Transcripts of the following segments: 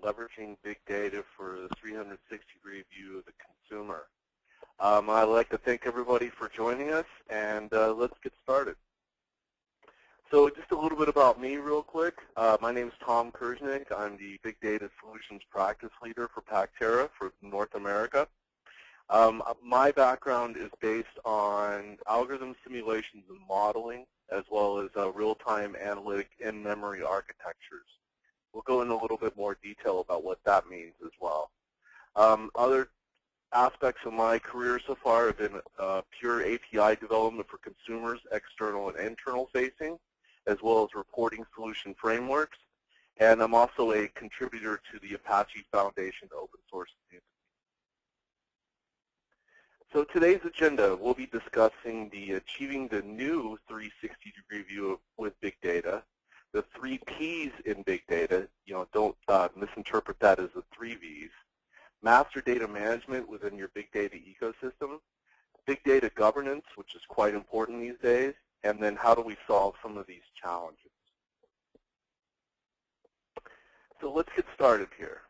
leveraging big data for the 360-degree view of the consumer. I'd like to thank everybody for joining us, and let's get started. So just a little bit about me real quick. My name is Tom Kersnick. I'm the Big Data Solutions Practice Leader for Pactera for North America. My background is based on algorithm simulations and modeling, as well as real-time analytic in-memory architectures. We'll go into a little bit more detail about what that means as well. Other aspects of my career so far have been pure API development for consumers, external and internal facing, as well as reporting solution frameworks. And I'm also a contributor to the Apache Foundation open source community. So today's agenda, we'll be discussing achieving the new 360-degree view with big data, the 3 Ps in big data. Don't misinterpret that as the 3 Vs. Master data management within your big data ecosystem, big data governance, which is quite important these days, and then how do we solve some of these challenges. So let's get started here.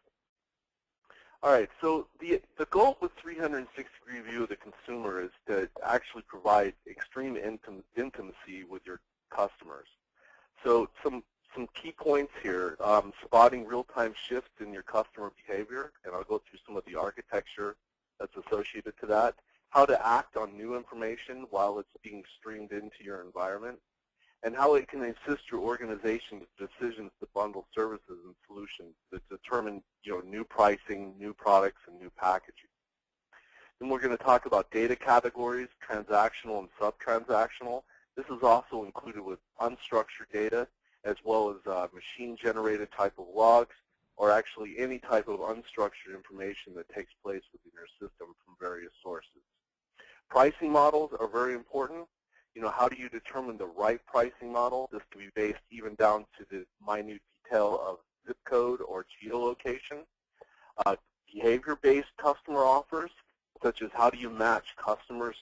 All right, so the goal with 360-degree view of the consumer is to actually provide extreme intimacy with your customers. So some key points here, spotting real-time shifts in your customer behavior, and I'll go through some of the architecture that's associated to that, how to act on new information while it's being streamed into your environment, and how it can assist your organization with decisions to bundle services and solutions that determine new pricing, new products, and new packaging. Then we're going to talk about data categories, transactional and sub-transactional. This is also included with unstructured data, as well as machine-generated type of logs, or actually any type of unstructured information that takes place within your system from various sources. Pricing models are very important. How do you determine the right pricing model? This can be based even down to the minute detail of zip code or geolocation. Behavior-based customer offers, such as how do you match customers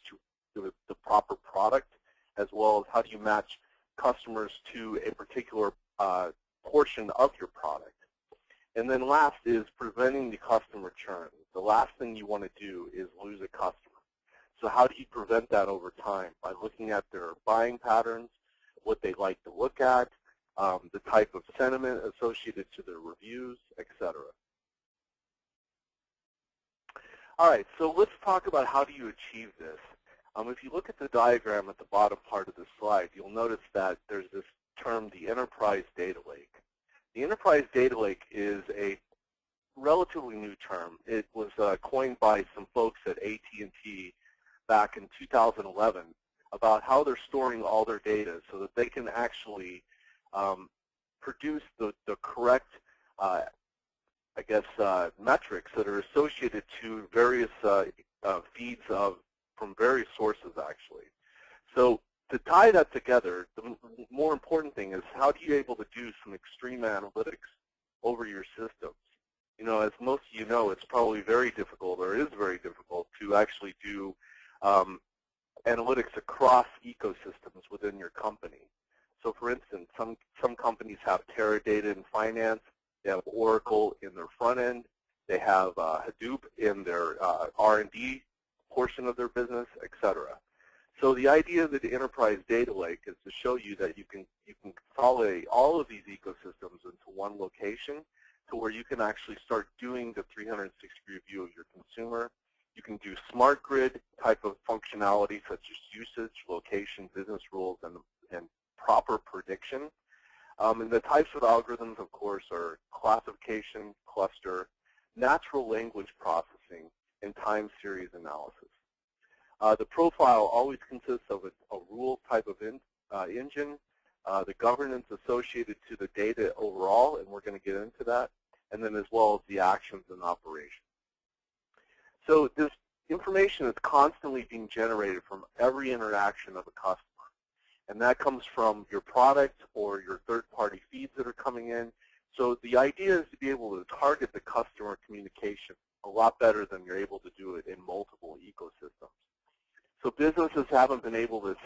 to the proper product, as well as how do you match customers to a particular portion of your product. And then last is preventing the customer churn. The last thing you want to do is lose a customer. So how do you prevent that over time? By looking at their buying patterns, what they like to look at, the type of sentiment associated to their reviews, etc. All right, so let's talk about how do you achieve this. If you look at the diagram at the bottom part of the slide, you'll notice that there's this term, the enterprise data lake. The enterprise data lake is a relatively new term. It was coined by some folks at AT&T back in 2011 about how they're storing all their data so that they can actually produce the correct, metrics that are associated to various feeds from various sources, actually. So to tie that together, the more important thing is how do you able to do some extreme analytics over your systems? As most of you know, it's probably very difficult, or is very difficult, to actually do analytics across ecosystems within your company. So for instance, some companies have Teradata in finance, they have Oracle in their front end, they have Hadoop in their R&D portion of their business, etc. So the idea of the enterprise data lake is to show you that you can consolidate all of these ecosystems into one location to where you can actually start doing the 360-degree view of your consumer. You can do smart grid type of functionality such as usage, location, business rules, and proper prediction. And the types of algorithms, of course, are classification, cluster, natural language processing, and time series analysis. The profile always consists of a rule type of engine, the governance associated to the data overall, and we're going to get into that, and then as well as the actions and operations. So this information is constantly being generated from every interaction of a customer, and that comes from your product or your third-party feeds that are coming in. So the idea is to be able to target the customer communication a lot better than you're able to do it in multiple ecosystems. So businesses haven't been able to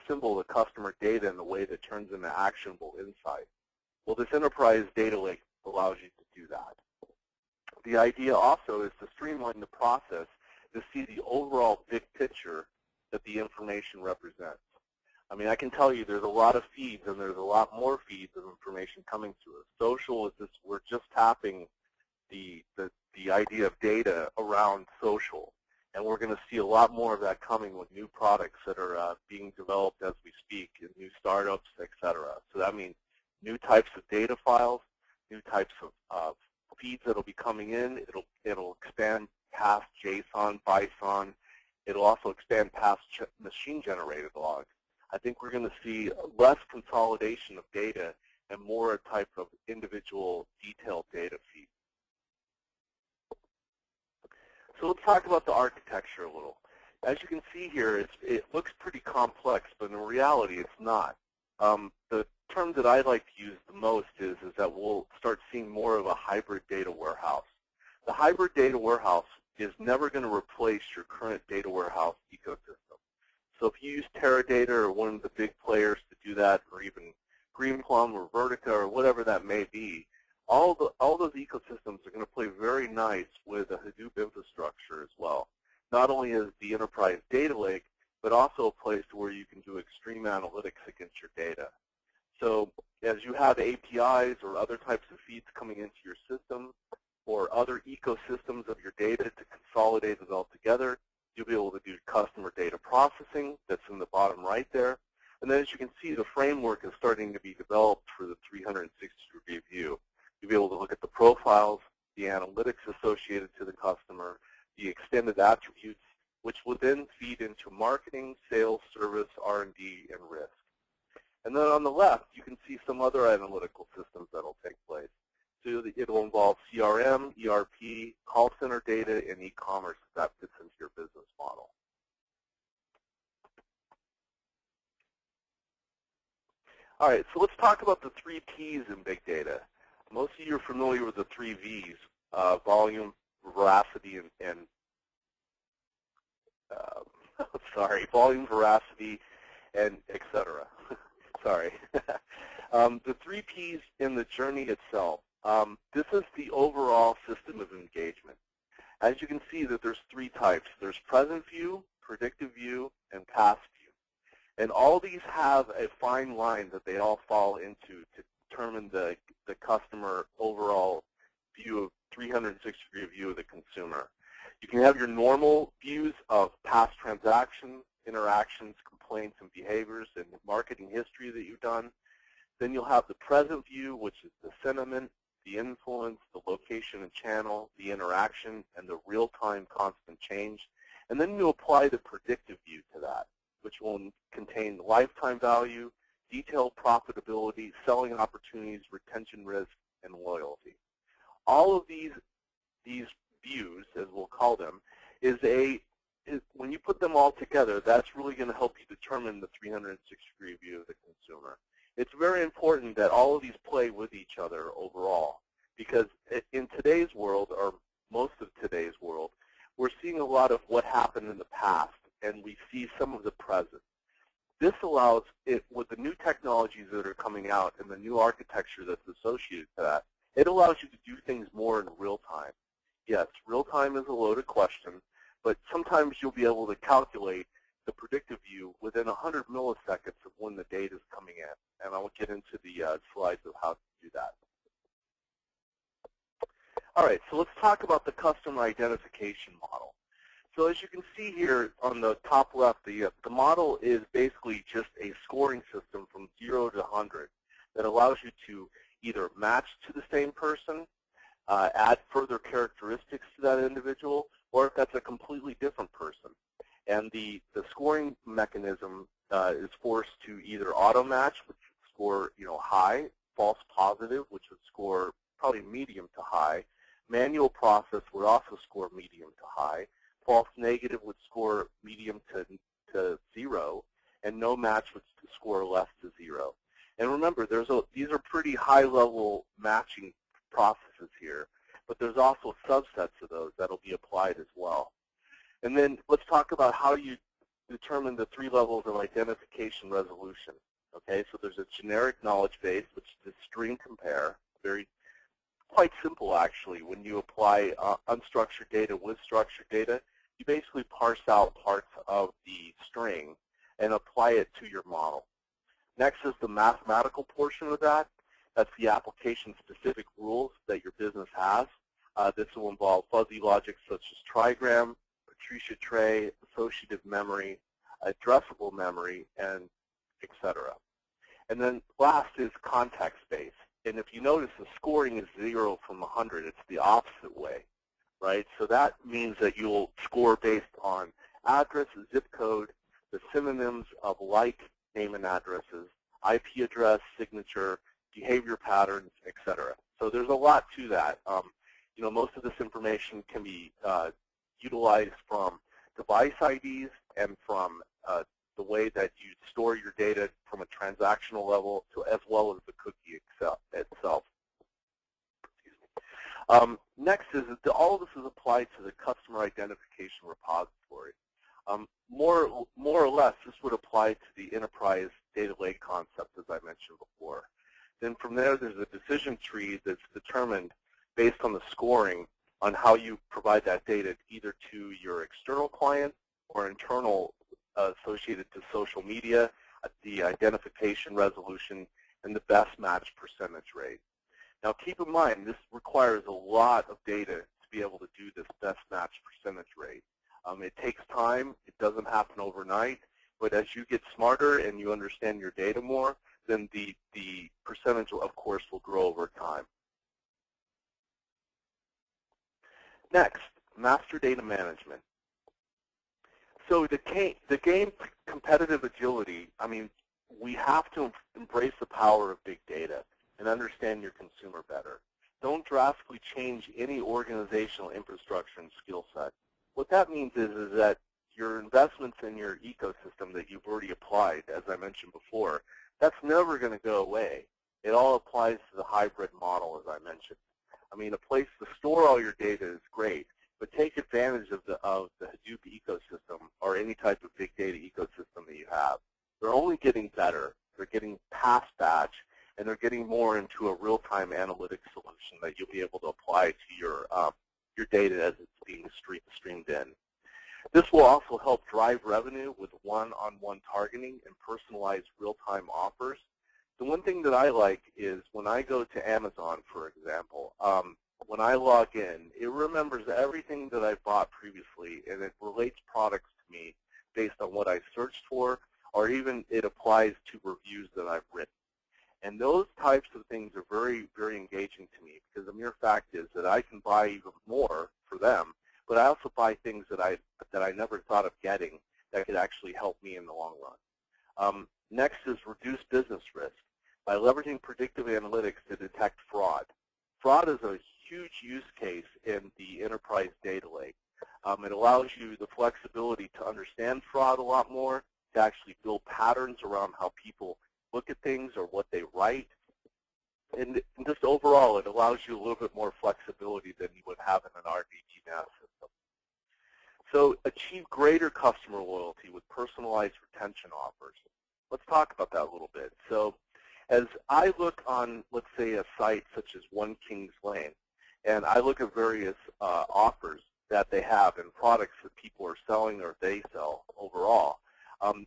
assemble the customer data in a way that turns into actionable insight. Well, this enterprise data lake allows you to do that. the idea also is to streamline the process to see the overall big picture that the information represents. I mean, I can tell you there's a lot of feeds, and there's a lot more feeds of information coming to us. Social is this, we're just tapping the idea of data around social, and we're going to see a lot more of that coming with new products that are being developed as we speak, and new startups, et cetera. So that means new types of data files, new types of feeds that will be coming in. It'll expand past JSON, Bison. It'll also expand past machine-generated logs. I think we're going to see less consolidation of data and more a type of individual detailed data feed. So let's talk about the architecture a little. As you can see here, it looks pretty complex, but in reality it's not. The term that I like to use the most is that we'll start seeing more of a hybrid data warehouse. The hybrid data warehouse is never going to replace your current data warehouse ecosystem. So if you use Teradata or one of the big players to do that, or even Greenplum or Vertica or whatever that may be, all those ecosystems are going to play very nice with a Hadoop infrastructure as well. Not only as the enterprise data lake, but also a place where you can do extreme analytics against your data. So as you have APIs or other types of feeds coming into your system, or other ecosystems of your data to consolidate it all together, you'll be able to do customer data processing that's in the bottom right there. And then as you can see, the framework is starting to be developed for the 360-degree view. You'll be able to look at the profiles, the analytics associated to the customer, the extended attributes, which will then feed into marketing, sales, service, R&D, and risk. And then on the left, you can see some other analytical systems that will take place. So it will involve CRM, ERP, call center data, and e-commerce if that fits into your business model. All right, so let's talk about the 3 P's in big data. Most of you are familiar with the 3 V's, volume, veracity, and volume, veracity, and et cetera. Sorry. The 3 P's in the journey itself. This is the overall system of engagement. As you can see that there's 3 types. There's present view, predictive view, and past view. And all these have a fine line that they all fall into to determine the customer overall view of 360-degree view of the consumer. You can have your normal views of past transactions, interactions, complaints, and behaviors, and marketing history that you've done. Then you'll have the present view, which is the sentiment, the influence, the location and channel, the interaction, and the real-time constant change. And then you apply the predictive view to that, which will contain lifetime value, detailed profitability, selling opportunities, retention risk, and loyalty. All of these views, as we'll call them, when you put them all together, that's really going to help you determine the 360-degree view of the consumer. It's very important that all of these play with each other overall, because in today's world, or most of today's world, we're seeing a lot of what happened in the past, and we see some of the present. This allows it, with the new technologies that are coming out and the new architecture that's associated to that, it allows you to do things more in real time. Yes, real time is a loaded question, but sometimes you'll be able to calculate the predictive view within 100 milliseconds of when the data is coming in. And I will get into the slides of how to do that. All right, so let's talk about the customer identification model. So as you can see here on the top left, the model is basically just a scoring system from 0 to 100 that allows you to either match to the same person, add further characteristics to that individual, or if that's a completely different person. And the scoring mechanism is forced to either auto-match, which would score high, false positive, which would score probably medium to high, manual process would also score medium to high, false negative would score medium to 0, and no match would score less to 0. And remember, these are pretty high-level matching processes here, but there's also subsets of those that will be applied as well. And then let's talk about how you determine the 3 levels of identification resolution. Okay, so there's a generic knowledge base, which is string compare, very quite simple, actually. When you apply unstructured data with structured data, you basically parse out parts of the string and apply it to your model. Next is the mathematical portion of that. That's the application-specific rules that your business has. This will involve fuzzy logic such as trigram, Patricia tray, associative memory, addressable memory, and etc. And then last is context-based. And if you notice, the scoring is 0 from 100. It's the opposite way, right? So that means that you'll score based on address, zip code, the synonyms of like name and addresses, IP address, signature, behavior patterns, etc. So there's a lot to that. You know, most of this information can be utilized from device IDs and from the way that you store your data from a transactional level to as well as the cookie itself. Next is that all of this is applied to the customer identification repository. More or less, this would apply to the enterprise data lake concept, as I mentioned before. Then from there, there's a decision tree that's determined based on the scoring on how you provide that data either to your external client or internal associated to social media, the identification resolution, and the best match percentage rate. Now keep in mind, this requires a lot of data to be able to do this best match percentage rate. It takes time. It doesn't happen overnight. But as you get smarter and you understand your data more, then the percentage, of course, will grow over time. Next, master data management. So the game competitive agility, I mean, we have to embrace the power of big data and understand your consumer better. Don't drastically change any organizational infrastructure and skill set. What that means is that your investments in your ecosystem that you've already applied, as I mentioned before, that's never going to go away. It all applies to the hybrid model, as I mentioned. I mean, a place to store all your data is great, but take advantage of the Hadoop ecosystem or any type of big data ecosystem that you have. They're only getting better. They're getting past batch, and they're getting more into a real-time analytics solution that you'll be able to apply to your data as it's being streamed in. This will also help drive revenue with one-on-one targeting and personalized real-time offers. The one thing that I like is when I go to Amazon, for example, when I log in, it remembers everything that I bought previously, and it relates products to me based on what I searched for, or even it applies to reviews that I've written. And those types of things are very, very engaging to me because the mere fact is that I can buy even more for them, but I also buy things that I never thought of getting that could actually help me in the long run. Next is reduce business risk by leveraging predictive analytics to detect fraud. Fraud is a huge use case in the enterprise data lake. It allows you the flexibility to understand fraud a lot more, to actually build patterns around how people look at things or what they write. And just overall, it allows you a little bit more flexibility than you would have in an RDBMS system. So achieve greater customer loyalty with personalized retention offers. Let's talk about that a little bit. So as I look on, let's say, a site such as One Kings Lane, and I look at various offers that they have and products that people are selling or they sell overall,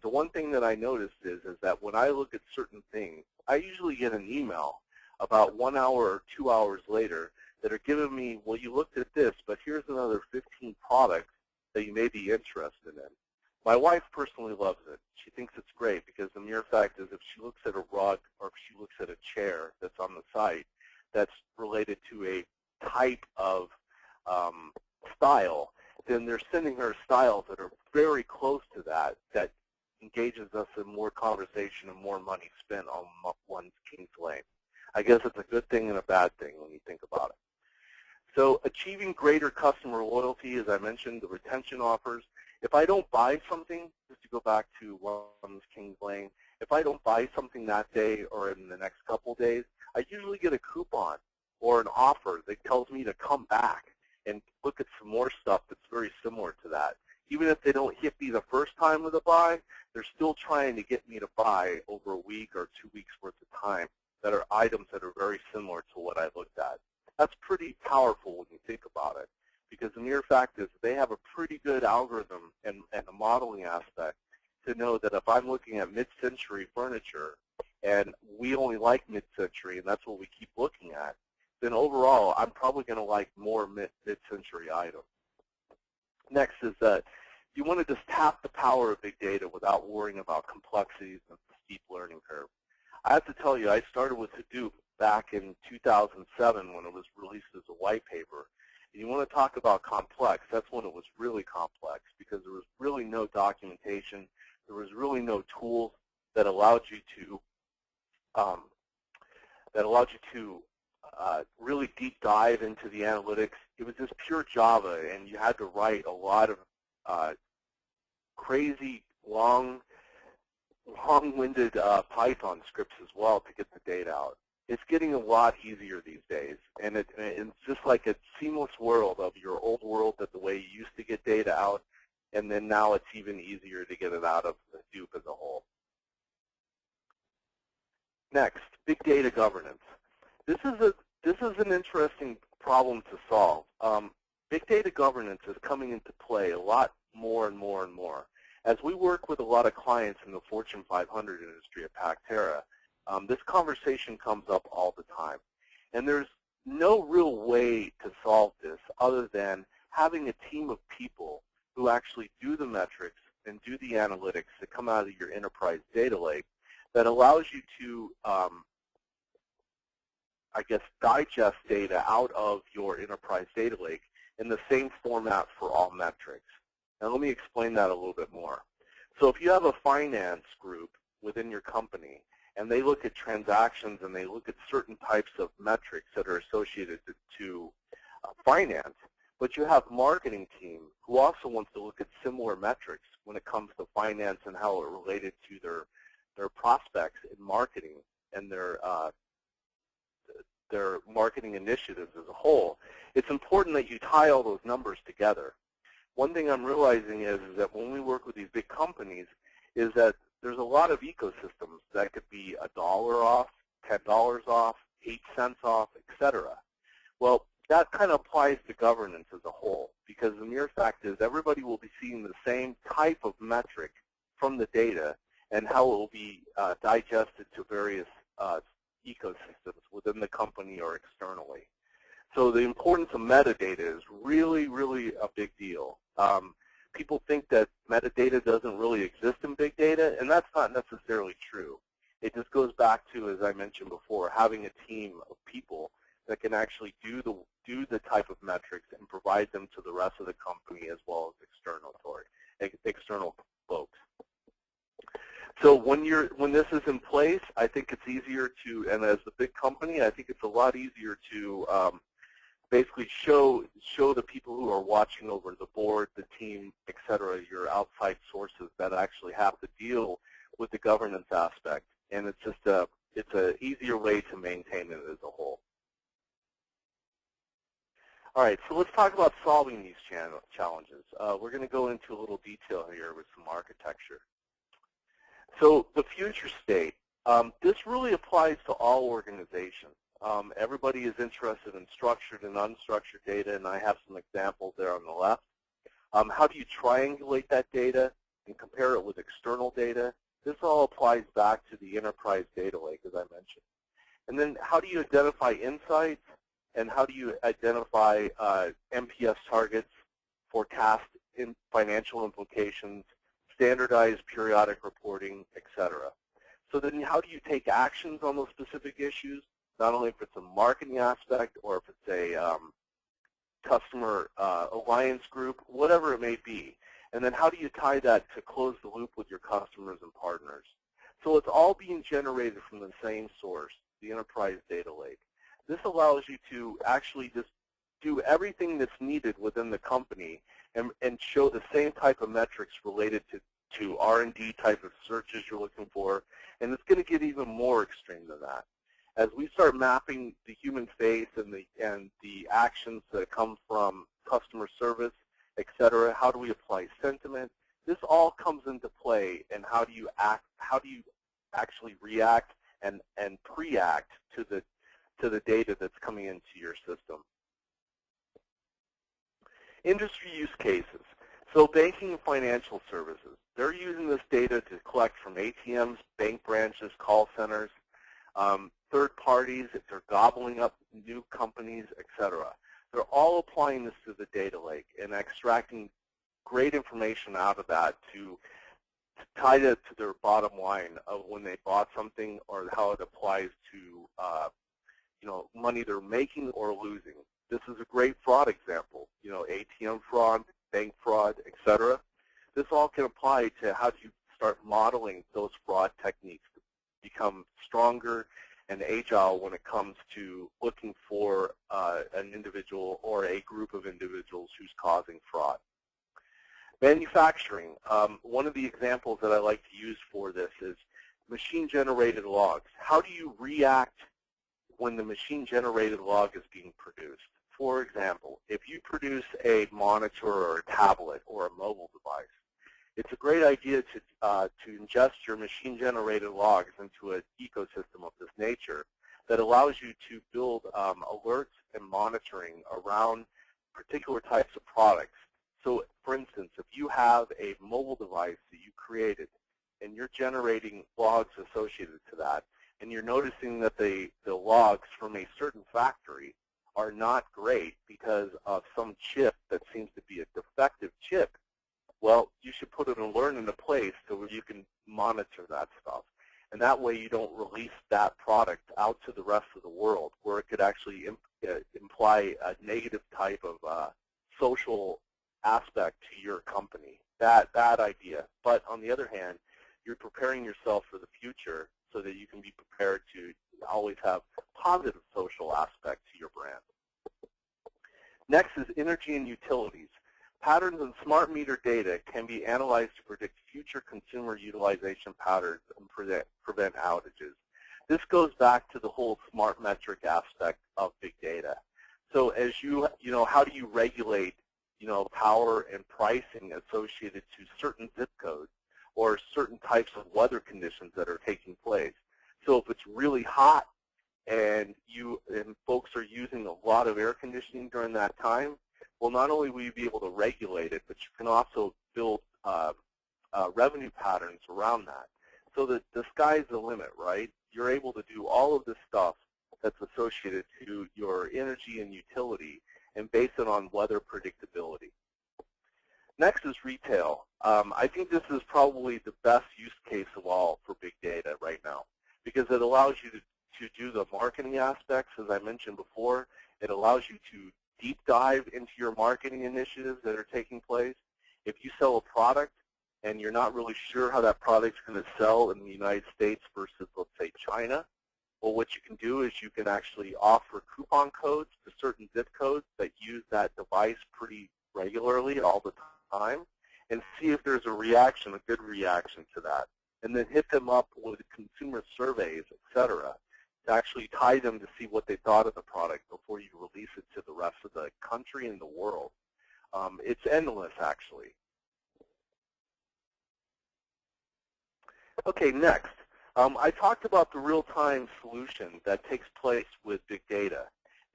the one thing that I noticed is that when I look at certain things, I usually get an email about 1 hour or 2 hours later that are giving me, well, you looked at this, but here's another 15 products that you may be interested in. My wife personally loves it. She thinks it's great because the mere fact is if she looks at a rug or if she looks at a chair that's on the site that's related to a type of style, then they're sending her styles that are very close to that engages us in more conversation and more money spent on One Kings Lane. I guess it's a good thing and a bad thing when you think about it. So achieving greater customer loyalty, as I mentioned, the retention offers. If I don't buy something, just to go back to One Kings Lane, if I don't buy something that day or in the next couple of days, I usually get a coupon or an offer that tells me to come back and look at some more stuff that's very similar to that. Even if they don't hit me the first time with a buy, they're still trying to get me to buy over a week or 2 weeks worth of time that are items that are very similar to what I looked at. That's pretty powerful when you think about it, because the mere fact is they have a pretty good algorithm and a modeling aspect to know that if I'm looking at mid-century furniture and we only like mid-century and that's what we keep looking at, then overall I'm probably going to like more mid-century items. Next is that you want to just tap the power of big data without worrying about complexities and the steep learning curve. I have to tell you, I started with Hadoop back in 2007 when it was released as a white paper. And you want to talk about complex, that's when it was really complex, because there was really no documentation, there was really no tools that allowed you to really deep dive into the analytics. It was just pure Java, and you had to write a lot of crazy, long-winded Python scripts as well to get the data out. It's getting a lot easier these days, and it's just like a seamless world of your old world, that the way you used to get data out, and then now it's even easier to get it out of Hadoop as a whole. Next, big data governance. This is an interesting problem to solve. Big data governance is coming into play a lot more and more and more. As we work with a lot of clients in the Fortune 500 industry at Pactera, this conversation comes up all the time. And there's no real way to solve this other than having a team of people who actually do the metrics and do the analytics that come out of your enterprise data lake that allows you to, I guess, digest data out of your enterprise data lake in the same format for all metrics. And let me explain that a little bit more. So if you have a finance group within your company, and they look at transactions and they look at certain types of metrics that are associated to finance, but you have a marketing team who also wants to look at similar metrics when it comes to finance and how it related to their prospects in marketing and their marketing initiatives as a whole, it's important that you tie all those numbers together. One thing I'm realizing is that when we work with these big companies is that there's a lot of ecosystems that could be $1 off, $10 off, 8 cents off, etc. Well, that kind of applies to governance as a whole, because the mere fact is everybody will be seeing the same type of metric from the data and how it will be digested to various ecosystems within the company or externally. So the importance of metadata is really, really a big deal. People think that metadata doesn't really exist in big data, and that's not necessarily true. It just goes back to, as I mentioned before, having a team of people that can actually do the type of metrics and provide them to the rest of the company as well as external folks. So when this is in place, I think it's easier to, and as a big company, I think it's a lot easier to basically show the people who are watching over the board, the team, et cetera, your outside sources that actually have to deal with the governance aspect. And it's just it's an easier way to maintain it as a whole. All right, so let's talk about solving these challenges. We're going to go into a little detail here with some architecture. So the future state, this really applies to all organizations. Everybody is interested in structured and unstructured data, and I have some examples there on the left. How do you triangulate that data and compare it with external data? This all applies back to the enterprise data lake, as I mentioned. And then how do you identify insights, and how do you identify MPS targets, forecast financial implications, standardized periodic reporting, et cetera. So then how do you take actions on those specific issues, not only if it's a marketing aspect or if it's a customer alliance group, whatever it may be. And then how do you tie that to close the loop with your customers and partners? So it's all being generated from the same source, the enterprise data lake. This allows you to actually just do everything that's needed within the company and show the same type of metrics related to R&D type of searches you're looking for, and it's going to get even more extreme than that. As we start mapping the human face and the actions that come from customer service, et cetera, how do we apply sentiment? This all comes into play, and how do you actually react and pre-act to the to the data that's coming into your system. Industry use cases. So banking and financial services, they're using this data to collect from ATMs, bank branches, call centers, third parties, if they're gobbling up new companies, etc. They're all applying this to the data lake and extracting great information out of that to tie it to their bottom line of when they bought something or how it applies to money they're making or losing. This is a great fraud example, ATM fraud, bank fraud, etc. This all can apply to how do you start modeling those fraud techniques to become stronger and agile when it comes to looking for an individual or a group of individuals who's causing fraud. Manufacturing. One of the examples that I like to use for this is machine-generated logs. How do you react when the machine-generated log is being produced? For example, if you produce a monitor or a tablet or a mobile device, it's a great idea to ingest your machine-generated logs into an ecosystem of this nature that allows you to build alerts and monitoring around particular types of products. So, for instance, if you have a mobile device that you created and you're generating logs associated to that, and you're noticing that the logs from a certain factory are not great because of some chip that seems to be a defective chip, well, you should put an alert into place so where you can monitor that stuff. And that way you don't release that product out to the rest of the world where it could actually imply a negative type of social aspect to your company. Bad idea. But on the other hand, you're preparing yourself for the future so that you can be prepared to always have positive social aspect to your brand. Next is energy and utilities. Patterns in smart meter data can be analyzed to predict future consumer utilization patterns and prevent outages. This goes back to the whole smart metric aspect of big data. So as how do you regulate, power and pricing associated to certain zip codes or certain types of weather conditions that are taking place? So if it's really hot and folks are using a lot of air conditioning during that time, well, not only will you be able to regulate it, but you can also build revenue patterns around that. So that the sky's the limit, right? You're able to do all of this stuff that's associated to your energy and utility and base it on weather predictability. Next is retail. I think this is probably the best use case of all for big data right now because it allows you to do the marketing aspects, as I mentioned before. It allows you to deep dive into your marketing initiatives that are taking place. If you sell a product and you're not really sure how that product's going to sell in the United States versus, let's say, China, well, what you can do is you can actually offer coupon codes to certain zip codes that use that device pretty regularly all the time and see if there's a reaction, a good reaction to that, and then hit them up with consumer surveys, etc., to actually tie them to see what they thought of the product before you release it to the rest of the country and the world. It's endless, actually. Okay, next. I talked about the real-time solution that takes place with big data.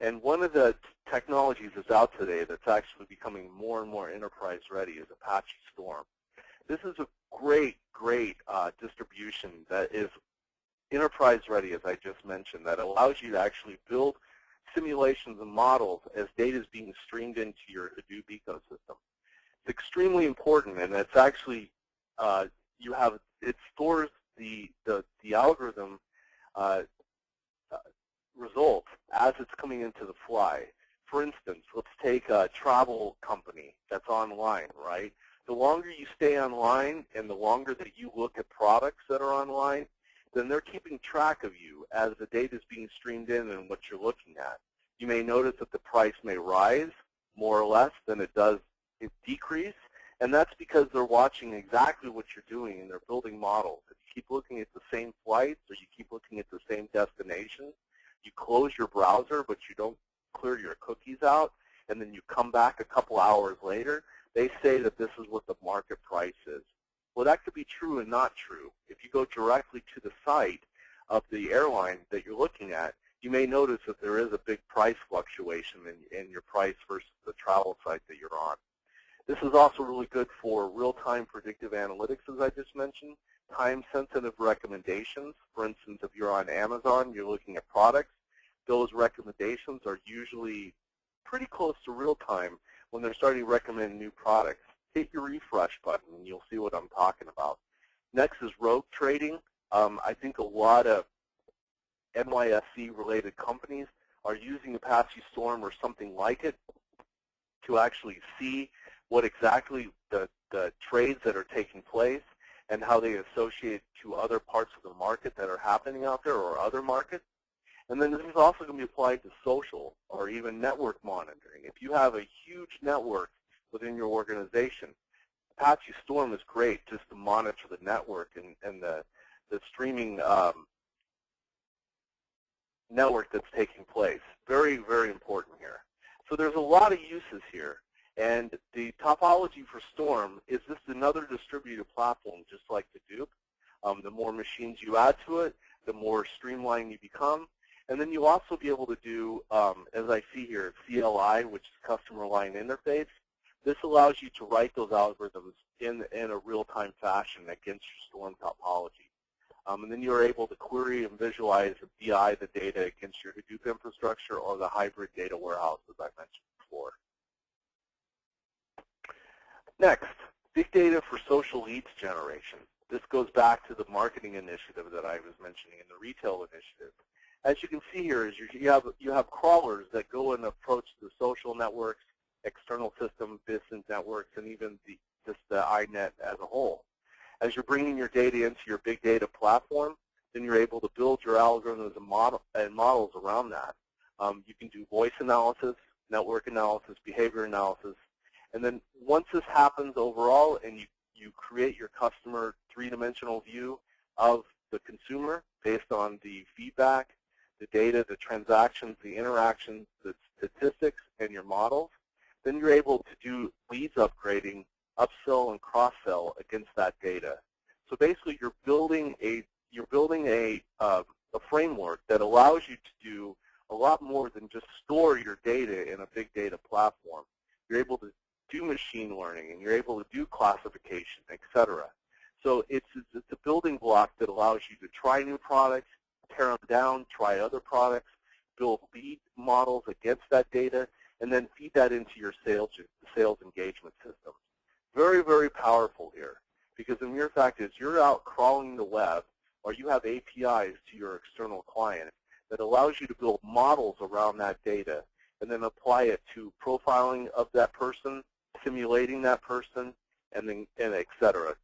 And one of the technologies that's out today that's actually becoming more and more enterprise-ready is Apache Storm. This is a great distribution that is enterprise-ready, as I just mentioned, that allows you to actually build simulations and models as data is being streamed into your Hadoop ecosystem. It's extremely important, and it's actually it stores the algorithm results as it's coming into the fly. For instance, let's take a travel company that's online, right? The longer you stay online and the longer that you look at products that are online, then they're keeping track of you as the data is being streamed in and what you're looking at. You may notice that the price may rise more or less than it decrease, and that's because they're watching exactly what you're doing and they're building models. If you keep looking at the same flights or you keep looking at the same destinations, you close your browser but you don't clear your cookies out, and then you come back a couple hours later, they say that this is what the market price is. Well, that could be true and not true. If you go directly to the site of the airline that you're looking at, you may notice that there is a big price fluctuation in your price versus the travel site that you're on. This is also really good for real-time predictive analytics, as I just mentioned, time-sensitive recommendations. For instance, if you're on Amazon, you're looking at products, those recommendations are usually pretty close to real-time when they're starting to recommend new products. Hit your refresh button and you'll see what I'm talking about. Next is rogue trading. I think a lot of NYSE-related companies are using Apache Storm or something like it to actually see what exactly the trades that are taking place and how they associate to other parts of the market that are happening out there or other markets. And then this is also going to be applied to social or even network monitoring. If you have a huge network within your organization, Apache Storm is great just to monitor the network and the streaming network that's taking place. Very, very important here. So there's a lot of uses here. And the topology for Storm is just another distributed platform, just like Hadoop. The more machines you add to it, the more streamlined you become. And then you'll also be able to do, as I see here, CLI, which is Customer Line Interface. This allows you to write those algorithms in a real-time fashion against your Storm topology. And then you're able to query and visualize and BI the data against your Hadoop infrastructure or the hybrid data warehouse, as I mentioned before. Next, big data for social leads generation. This goes back to the marketing initiative that I was mentioning in the retail initiative. As you can see here, is you have crawlers that go and approach the social networks, external system, business networks, and even just the INET as a whole. As you're bringing your data into your big data platform, then you're able to build your algorithms and models around that. You can do voice analysis, network analysis, behavior analysis, and then once this happens overall and you create your customer three-dimensional view of the consumer based on the feedback, the data, the transactions, the interactions, the statistics, and your models, then you're able to do leads upgrading, upsell, and cross-sell against that data. So basically, you're building a framework that allows you to do a lot more than just store your data in a big data platform. You're able to do machine learning, and you're able to do classification, etc. So it's a building block that allows you to try new products, tear them down, try other products, build lead models against that data, and then feed that into your sales engagement system. Very, very powerful here, because the mere fact is you're out crawling the web, or you have APIs to your external client that allows you to build models around that data and then apply it to profiling of that person, simulating that person, and et cetera.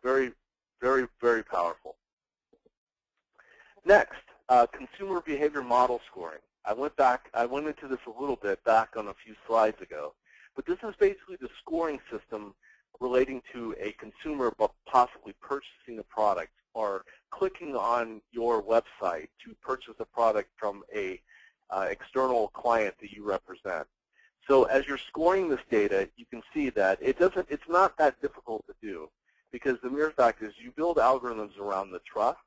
Very, very, very powerful. Next, consumer behavior model scoring. I went into this a little bit back on a few slides ago, but this is basically the scoring system relating to a consumer possibly purchasing a product or clicking on your website to purchase a product from a external client that you represent. So as you're scoring this data, you can see that it's not that difficult to do, because the mere fact is you build algorithms around the trust,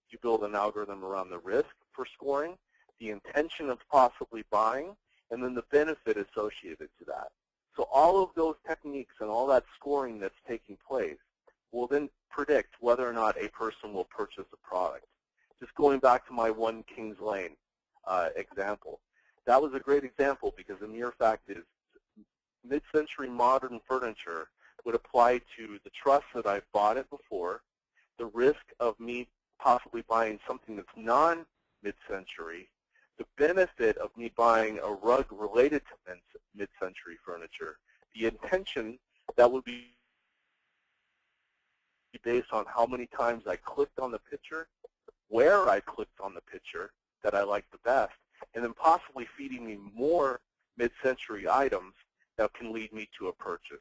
you build an algorithm around the risk for scoring, the intention of possibly buying, and then the benefit associated to that. So all of those techniques and all that scoring that's taking place will then predict whether or not a person will purchase a product. Just going back to my One Kings Lane example, that was a great example because the mere fact is mid-century modern furniture would apply to the trust that I've bought it before, the risk of me possibly buying something that's non-mid-century, the benefit of me buying a rug related to mid-century furniture, the intention that would be based on how many times I clicked on the picture, where I clicked on the picture that I liked the best, and then possibly feeding me more mid-century items that can lead me to a purchase.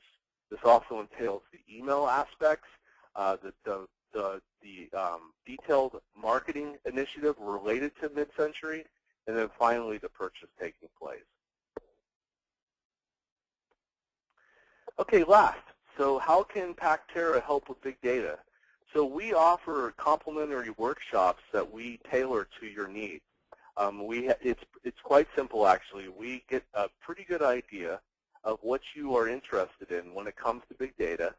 This also entails the email aspects, the detailed marketing initiative related to mid-century, and then finally the purchase taking place. Okay, last. So how can Pactera help with big data? So we offer complimentary workshops that we tailor to your needs. It's quite simple, actually. We get a pretty good idea of what you are interested in when it comes to big data.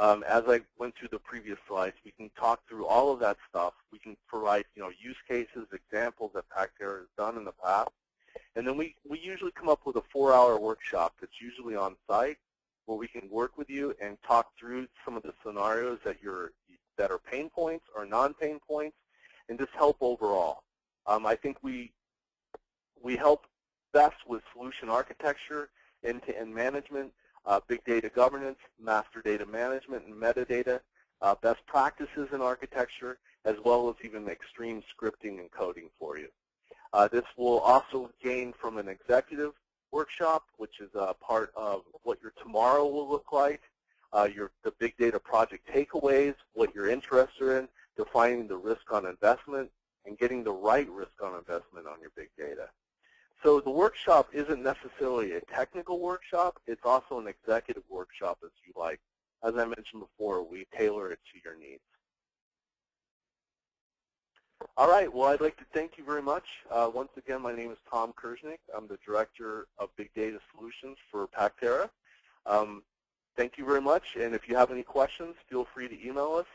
As I went through the previous slides, we can talk through all of that stuff. We can provide, use cases, examples that Pactera has done in the past. And then we usually come up with a 4-hour workshop that's usually on site where we can work with you and talk through some of the scenarios that are pain points or non-pain points and just help overall. I think we help best with solution architecture, end-to-end management, big data governance, master data management and metadata, best practices in architecture, as well as even extreme scripting and coding for you. This will also gain from an executive workshop, which is a part of what your tomorrow will look like, the big data project takeaways, what you're interested in, defining the risk on investment, and getting the right risk on investment on your big data. So the workshop isn't necessarily a technical workshop. It's also an executive workshop, as you like. As I mentioned before, we tailor it to your needs. All right, well, I'd like to thank you very much. Once again, my name is Tom Kersnick. I'm the Director of Big Data Solutions for Pactera. Thank you very much, and if you have any questions, feel free to email us,